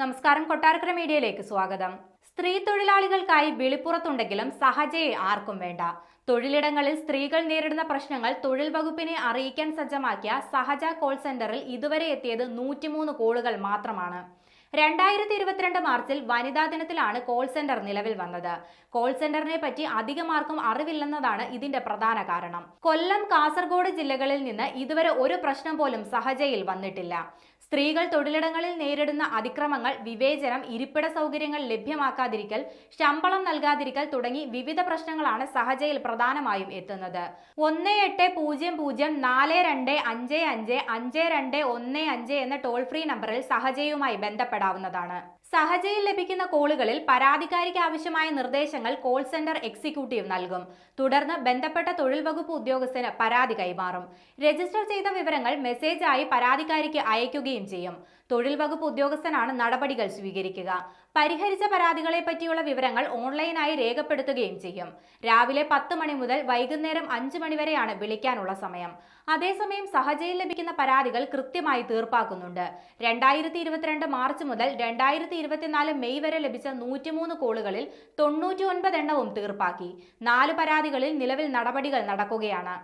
നമസ്കാരം, കൊട്ടാരക്കര മീഡിയയിലേക്ക് സ്വാഗതം. സ്ത്രീ തൊഴിലാളികൾക്കായി വിളിപ്പുറത്തുണ്ടെങ്കിലും സഹജയെ ആർക്കും വേണ്ട. തൊഴിലിടങ്ങളിൽ സ്ത്രീകൾ നേരിടുന്ന പ്രശ്നങ്ങൾ തൊഴിൽ വകുപ്പിനെ അറിയിക്കാൻ സജ്ജമാക്കിയ സഹജ കോൾ സെന്ററിൽ ഇതുവരെ എത്തിയത് 103 കോളുകൾ മാത്രമാണ്. 2022 മാർച്ചിൽ വനിതാ ദിനത്തിലാണ് കോൾ സെന്റർ നിലവിൽ വന്നത്. കോൾ സെന്ററിനെ പറ്റി അധികമാർക്കും അറിവില്ലെന്നതാണ് ഇതിന്റെ പ്രധാന കാരണം. കൊല്ലം, കാസർഗോഡ് ജില്ലകളിൽ നിന്ന് ഇതുവരെ ഒരു പ്രശ്നം പോലും സഹജയിൽ വന്നിട്ടില്ല. സ്ത്രീകൾ തൊഴിലിടങ്ങളിൽ നേരിടുന്ന അതിക്രമങ്ങൾ, വിവേചനം, ഇരിപ്പിട സൗകര്യങ്ങൾ ലഭ്യമാക്കാതിരിക്കൽ, ശമ്പളം നൽകാതിരിക്കൽ തുടങ്ങി വിവിധ പ്രശ്നങ്ങളാണ് സഹജയിൽ പ്രധാനമായും എത്തുന്നത്. 1800-4255-5215 എന്ന ടോൾ ഫ്രീ നമ്പറിൽ സഹജയുമായി ബന്ധപ്പെടാവുന്നതാണ്. സഹജയിൽ ലഭിക്കുന്ന കോളുകളിൽ പരാതിക്കാരിക്ക് ആവശ്യമായ നിർദ്ദേശങ്ങൾ കോൾ സെന്റർ എക്സിക്യൂട്ടീവ് നൽകും. തുടർന്ന് ബന്ധപ്പെട്ട തൊഴിൽ വകുപ്പ് ഉദ്യോഗസ്ഥന് പരാതി കൈമാറും. രജിസ്റ്റർ ചെയ്ത വിവരങ്ങൾ മെസ്സേജായി പരാതിക്കാരിക്ക് അയക്കുകയും ചെയ്യും. തൊഴിൽ വകുപ്പ് ഉദ്യോഗസ്ഥനാണ് നടപടികൾ സ്വീകരിക്കുക. പരിഹരിച്ച പരാതികളെ പറ്റിയുള്ള വിവരങ്ങൾ ഓൺലൈനായി രേഖപ്പെടുത്തുകയും ചെയ്യും. രാവിലെ 10 മണി മുതൽ വൈകുന്നേരം 5 മണി വരെയാണ് വിളിക്കാനുള്ള സമയം. അതേസമയം സഹജയിൽ ലഭിക്കുന്ന പരാതികൾ കൃത്യമായി തീർപ്പാക്കുന്നുണ്ട്. 2022 മാർച്ച് മുതൽ 2024 മെയ് വരെ ലഭിച്ച 103 കോളുകളിൽ 99 എണ്ണവും തീർപ്പാക്കി. 4 പരാതികളിൽ നിലവിൽ നടപടികൾ നടക്കുകയാണ്.